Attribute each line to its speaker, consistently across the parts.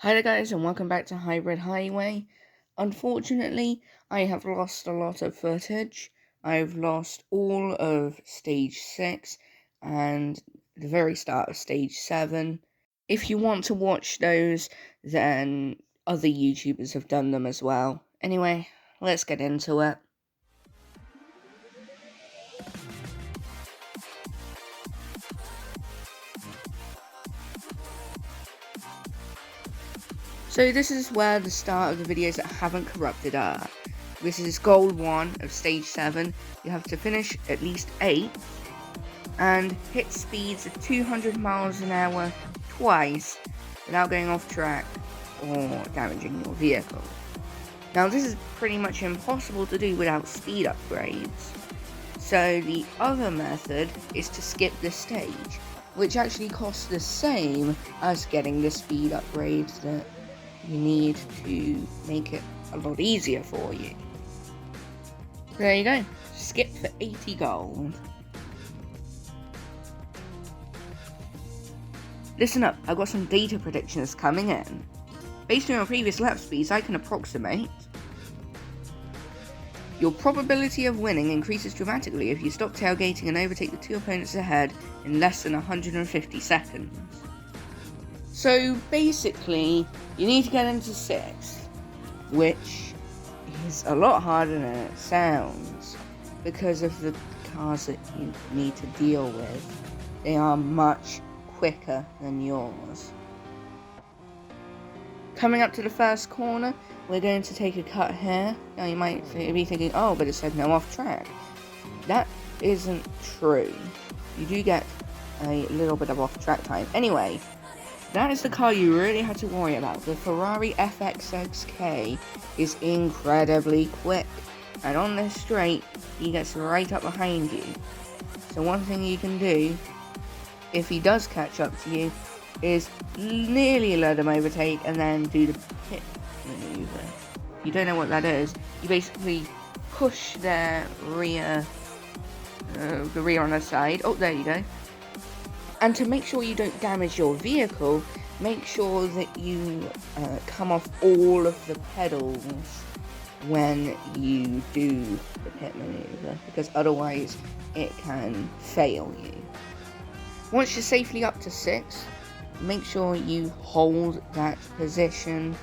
Speaker 1: Hi there guys and welcome back to Hybrid Highway. Unfortunately, I have lost a lot of footage. I've lost all of Stage 6 and the very start of Stage 7. If you want to watch those, then other YouTubers have done them as well. Anyway, let's get into it. So this is where the start of the videos that haven't corrupted are. This is goal 1 of stage 7. You have to finish at least 8 and hit speeds of 200 miles an hour twice without going off track or damaging your vehicle. Now this is pretty much impossible to do without speed upgrades. So the other method is to skip this stage, which actually costs the same as getting the speed upgrades that you need to make it a lot easier for you. There you go, skip for 80 gold. Listen up, I've got some data predictions coming in. Based on your previous lap speeds, I can approximate. Your probability of winning increases dramatically if you stop tailgating and overtake the two opponents ahead in less than 150 seconds. So basically, you need to get into 6th, which is a lot harder than it sounds because of the cars that you need to deal with. They are much quicker than yours. Coming up to the first corner, we're going to take a cut here. Now you might be thinking, oh, but it said no off track. That isn't true. You do get a little bit of off track time. Anyway, that is the car you really had to worry about. The Ferrari FXXK is incredibly quick, and on this straight, he gets right up behind you. So one thing you can do, if he does catch up to you, is nearly let him overtake and then do the pit maneuver. If you don't know what that is, you basically push their rear, the rear on the side. Oh, there you go. And to make sure you don't damage your vehicle, make sure that you come off all of the pedals when you do the pit maneuver, because otherwise it can fail you. Once you're safely up to 6, make sure you hold that position,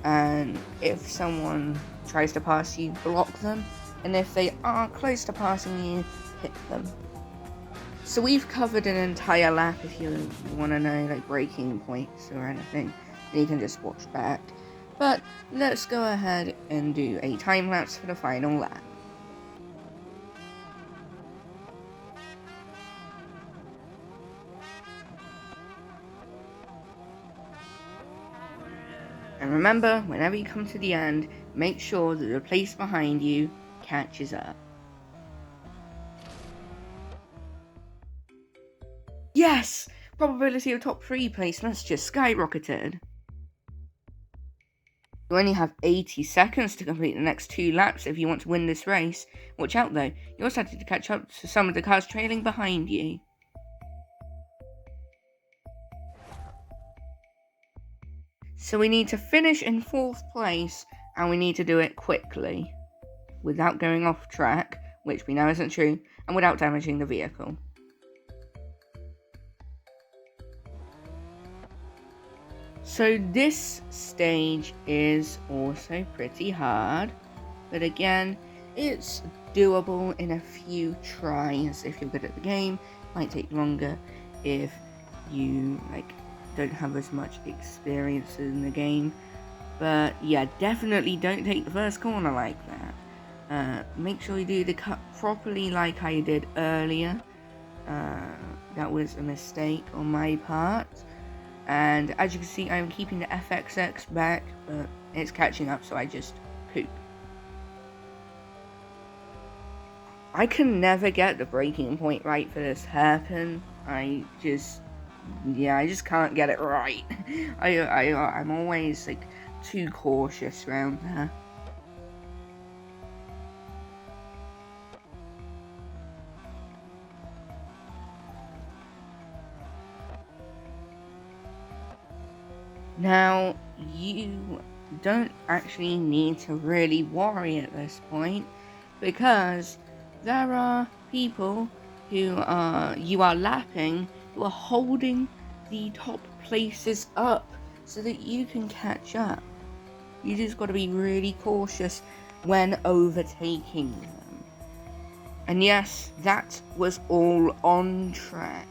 Speaker 1: and if someone tries to pass you, block them, and if they are close to passing you, hit them. So we've covered an entire lap. If you want to know like braking points or anything, you can just watch back. But let's go ahead and do a time lapse for the final lap. And remember, whenever you come to the end, make sure that the place behind you catches up. Yes! Probability of top 3 placements just skyrocketed. You only have 80 seconds to complete the next 2 laps if you want to win this race. Watch out though, you're starting to catch up to some of the cars trailing behind you. So we need to finish in 4th place, and we need to do it quickly, without going off track, which we know isn't true, and without damaging the vehicle. So this stage is also pretty hard, but again, it's doable in a few tries if you're good at the game. Might take longer if you don't have as much experience in the game. But yeah, definitely don't take the first corner like that. Make sure you do the cut properly like I did earlier. That was a mistake on my part. And as you can see, I'm keeping the FXX back, but it's catching up, so I just poop. I can never get the braking point right for this hairpin. I just can't get it right. I'm always too cautious around there. Now, you don't actually need to really worry at this point, because there are people who you are lapping who are holding the top places up so that you can catch up. You just got to be really cautious when overtaking them. And yes, that was all on track.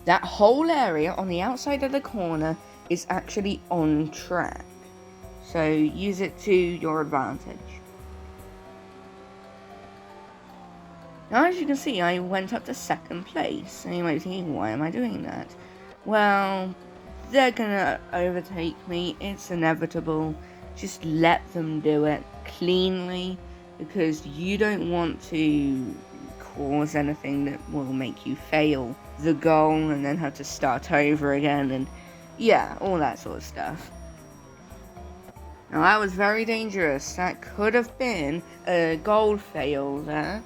Speaker 1: That whole area on the outside of the corner is actually on track, so use it to your advantage. Now, as you can see, I went up to second place, and you might be thinking, why am I doing that? Well, they're gonna overtake me, it's inevitable. Just let them do it cleanly, because you don't want to cause anything that will make you fail the goal and then have to start over again, and yeah, all that sort of stuff. Now, that was very dangerous. That could have been a goal fail there,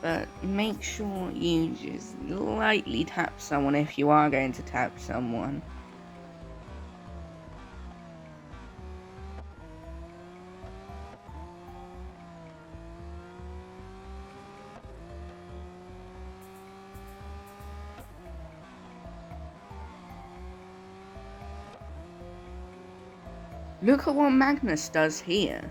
Speaker 1: but make sure you just lightly tap someone if you are going to tap someone. Look at what Magnus does here.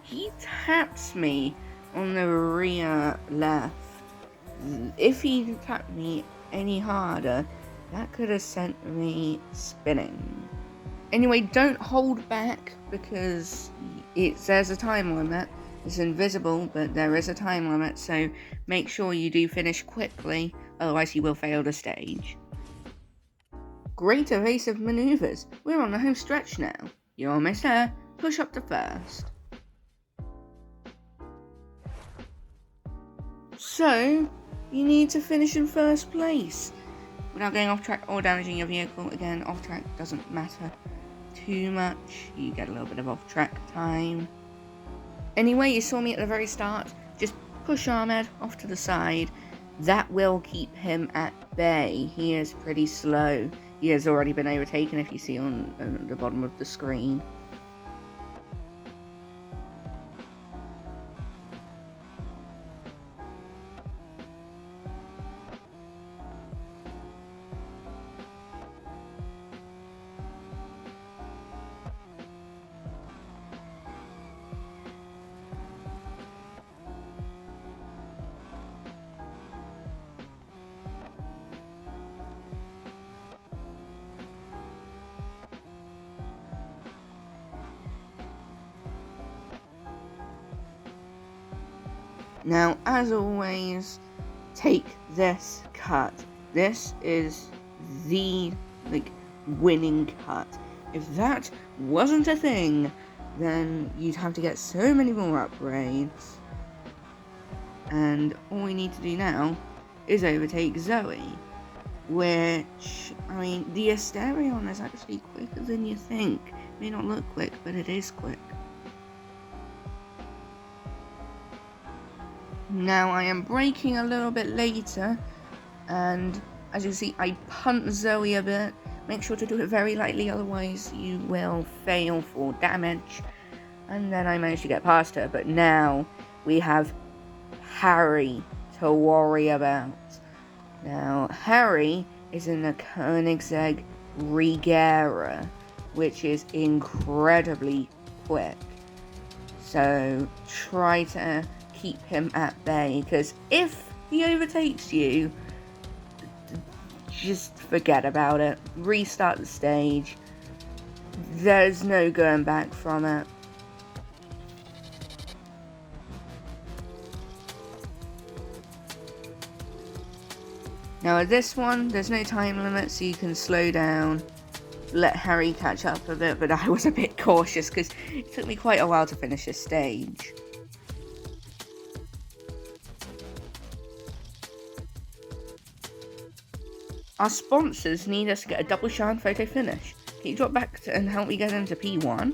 Speaker 1: He taps me on the rear left. If he tapped me any harder, that could have sent me spinning. Anyway, don't hold back, because it says a time limit. It's invisible, but there is a time limit, so make sure you do finish quickly, otherwise you will fail the stage. Great evasive maneuvers. We're on the home stretch now. You're almost there. Push up to first. So, you need to finish in first place without going off track or damaging your vehicle. Again, off track doesn't matter too much. You get a little bit of off track time. Anyway, you saw me at the very start. Just push Ahmed off to the side. That will keep him at bay. He is pretty slow. He has already been overtaken, if you see on the bottom of the screen. Now, as always, take this cut. This is the, winning cut. If that wasn't a thing, then you'd have to get so many more upgrades. And all we need to do now is overtake Zoe, which, the Asterion is actually quicker than you think. It may not look quick, but it is quick. Now, I am braking a little bit later, and as you see, I punt Zoe a bit. Make sure to do it very lightly, otherwise you will fail for damage. And then I managed to get past her, but now we have Harry to worry about. Now, Harry is in the Koenigsegg Regera, which is incredibly quick. So try to keep him at bay, because if he overtakes you, just forget about it. Restart the stage. There's no going back from it. Now at this one, there's no time limit, so you can slow down, let Harry catch up a bit, but I was a bit cautious because it took me quite a while to finish this stage. Our sponsors need us to get a double shine photo finish. Can you drop back and help me get into P1?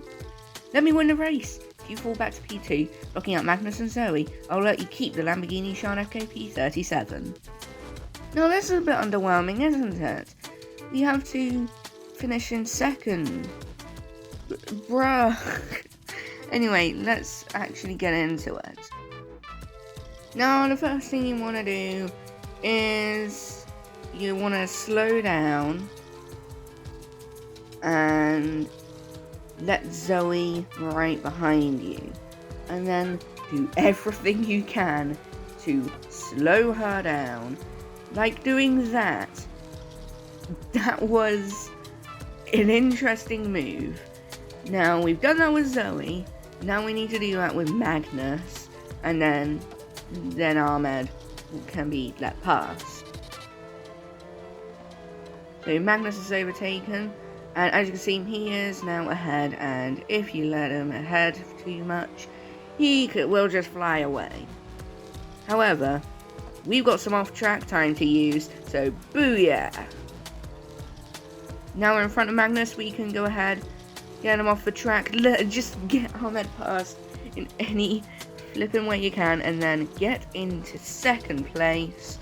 Speaker 1: Let me win the race. If you fall back to P2, blocking out Magnus and Zoe, I'll let you keep the Lamborghini Shine FKP37. Now this is a bit underwhelming, isn't it? We have to finish in second. Bruh. Anyway, let's actually get into it. Now, the first thing you want to do is you want to slow down and let Zoe right behind you, and then do everything you can to slow her down. Like doing that. That was an interesting move. Now we've done that with Zoe. Now we need to do that with Magnus, and then Ahmed can be let past. So Magnus is overtaken, and as you can see, he is now ahead, and if you let him ahead too much, he will just fly away. However, we've got some off-track time to use, so booyah! Now we're in front of Magnus, we can go ahead, get him off the track, just get Ahmed past in any flipping way you can, and then get into second place.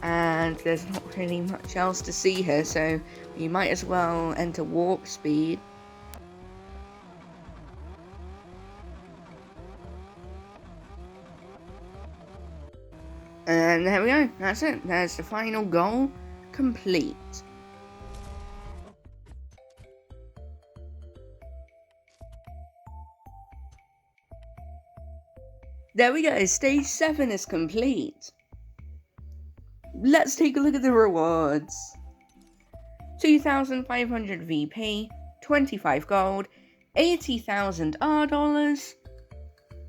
Speaker 1: And there's not really much else to see here, so you might as well enter warp speed. And there we go, that's it, there's the final goal complete. There we go, stage 7 is complete. Let's take a look at the rewards. 2,500 VP, 25 gold, 80,000 R dollars,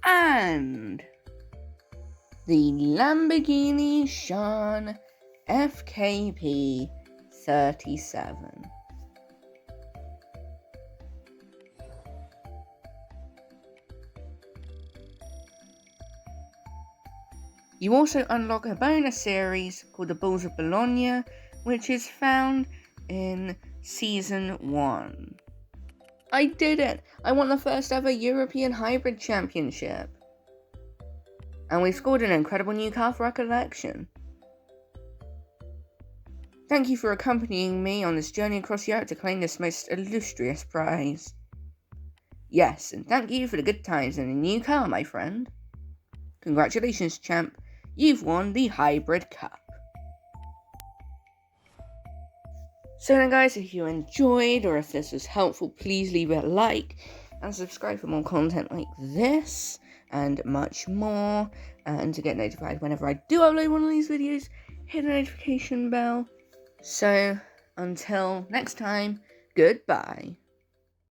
Speaker 1: and the Lamborghini Sean FKP 37. You also unlock a bonus series called the Bulls of Bologna, which is found in Season 1. I did it! I won the first ever European Hybrid Championship. And we scored an incredible new car for our collection. Thank you for accompanying me on this journey across Europe to claim this most illustrious prize. Yes, and thank you for the good times and the new car, my friend. Congratulations, champ. You've won the Hybrid Cup. So then guys, if you enjoyed or if this was helpful, please leave it a like and subscribe for more content like this and much more. And to get notified whenever I do upload one of these videos, hit the notification bell. So until next time, goodbye.